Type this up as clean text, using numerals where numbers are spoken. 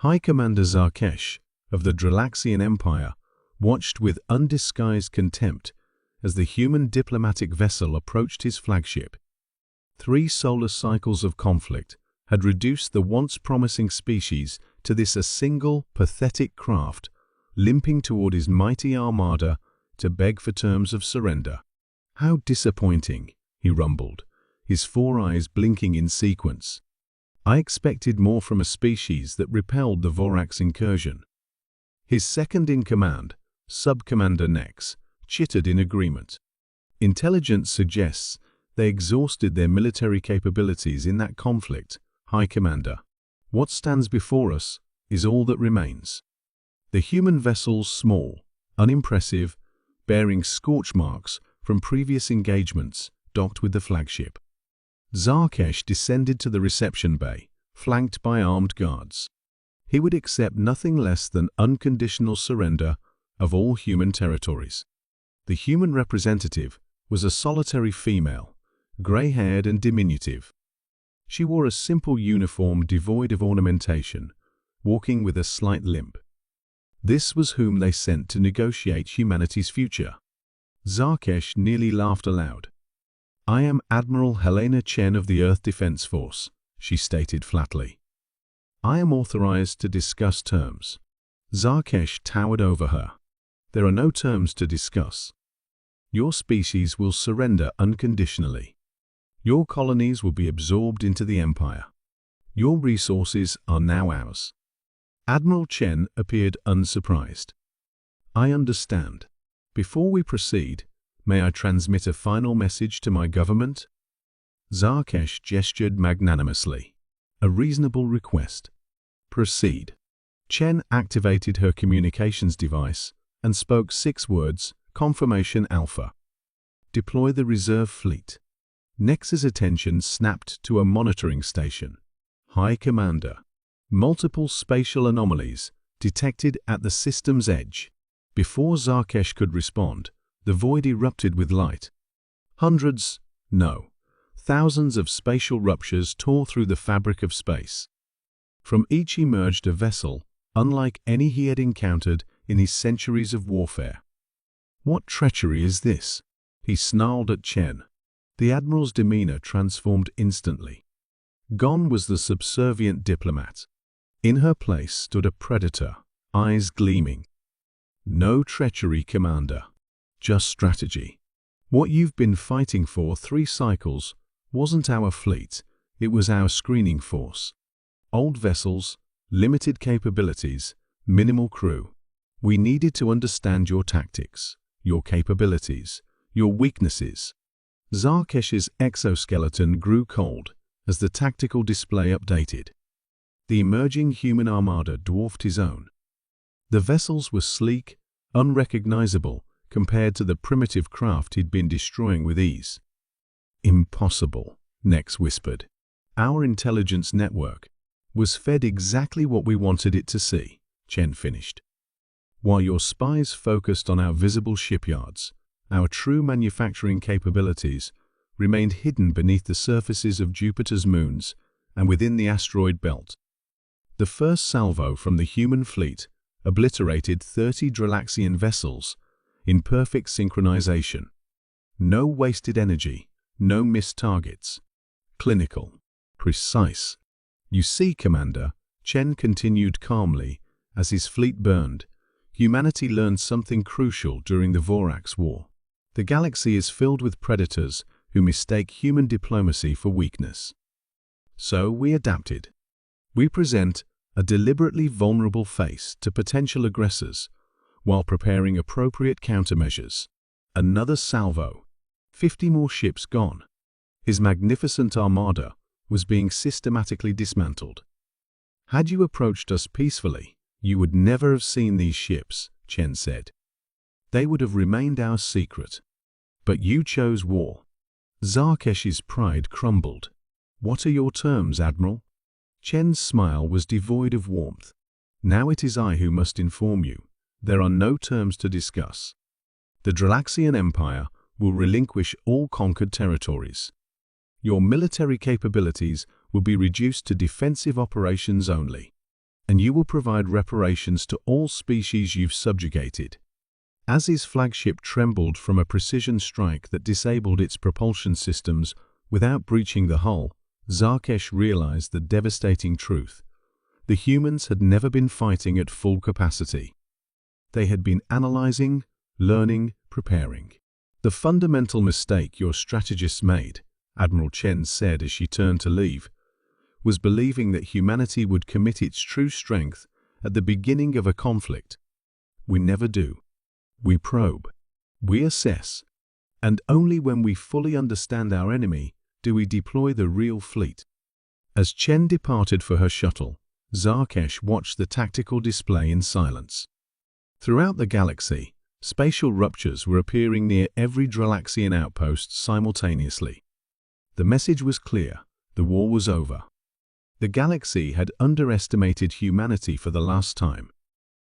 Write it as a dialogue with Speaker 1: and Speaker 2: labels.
Speaker 1: High Commander Zarkesh of the Dralaxian Empire watched with undisguised contempt as the human diplomatic vessel approached his flagship. 3 solar cycles of conflict had reduced the once promising species to a single, pathetic craft, limping toward his mighty armada to beg for terms of surrender. "How disappointing," he rumbled, his 4 eyes blinking in sequence. "I expected more from a species that repelled the Vorax incursion." His second-in-command, Sub-Commander Nex, chittered in agreement. "Intelligence suggests they exhausted their military capabilities in that conflict, High Commander. What stands before us is all that remains." The human vessel's small, unimpressive, bearing scorch marks from previous engagements, docked with the flagship. Zarkesh descended to the reception bay, flanked by armed guards. He would accept nothing less than unconditional surrender of all human territories. The human representative was a solitary female, gray-haired and diminutive. She wore a simple uniform devoid of ornamentation, walking with a slight limp. This was whom they sent to negotiate humanity's future. Zarkesh nearly laughed aloud. "I am Admiral Helena Chen of the Earth Defense Force," she stated flatly. "I am authorized to discuss terms." Zarkesh towered over her. "There are no terms to discuss. Your species will surrender unconditionally. Your colonies will be absorbed into the Empire. Your resources are now ours." Admiral Chen appeared unsurprised. "I understand. Before we proceed, may I transmit a final message to my government?" Zarkesh gestured magnanimously. "A reasonable request. Proceed." Chen activated her communications device and spoke 6 words, Confirmation Alpha. "Deploy the reserve fleet." Nex's attention snapped to a monitoring station. "High Commander, multiple spatial anomalies detected at the system's edge." Before Zarkesh could respond, the void erupted with light. Hundreds, no, thousands of spatial ruptures tore through the fabric of space. From each emerged a vessel, unlike any he had encountered in his centuries of warfare. "What treachery is this?" he snarled at Chen. The Admiral's demeanor transformed instantly. Gone was the subservient diplomat. In her place stood a predator, eyes gleaming. "No treachery, Commander. Just strategy. What you've been fighting for 3 cycles wasn't our fleet, it was our screening force. Old vessels, limited capabilities, minimal crew. We needed to understand your tactics, your capabilities, your weaknesses." Zarkesh's exoskeleton grew cold as the tactical display updated. The emerging human armada dwarfed his own. The vessels were sleek, unrecognizable compared to the primitive craft he'd been destroying with ease. "Impossible," Nex whispered. "Our intelligence network was fed exactly what we wanted it to see," Chen finished. "While your spies focused on our visible shipyards, our true manufacturing capabilities remained hidden beneath the surfaces of Jupiter's moons and within the asteroid belt." The first salvo from the human fleet obliterated 30 Dralaxian vessels in perfect synchronization. No wasted energy, no missed targets. Clinical. Precise. "You see, Commander," Chen continued calmly as his fleet burned, "humanity learned something crucial during the Vorax War. The galaxy is filled with predators who mistake human diplomacy for weakness. So we adapted. We present a deliberately vulnerable face to potential aggressors while preparing appropriate countermeasures." Another salvo. 50 more ships gone. His magnificent armada was being systematically dismantled. "Had you approached us peacefully, you would never have seen these ships," Chen said. "They would have remained our secret. But you chose war." Zarkesh's pride crumbled. "What are your terms, Admiral?" Chen's smile was devoid of warmth. "Now it is I who must inform you. There are no terms to discuss. The Dralaxian Empire will relinquish all conquered territories. Your military capabilities will be reduced to defensive operations only. and you will provide reparations to all species you've subjugated. As his flagship trembled from a precision strike that disabled its propulsion systems without breaching the hull, Zarkesh realized the devastating truth. The humans had never been fighting at full capacity. They had been analyzing, learning, preparing. "The fundamental mistake your strategists made," Admiral Chen said as she turned to leave, "was believing that humanity would commit its true strength at the beginning of a conflict. We never do. We probe. We assess. And only when we fully understand our enemy do we deploy the real fleet." As Chen departed for her shuttle, Zarkesh watched the tactical display in silence. Throughout the galaxy, spatial ruptures were appearing near every Dralaxian outpost simultaneously. The message was clear: the war was over. The galaxy had underestimated humanity for the last time,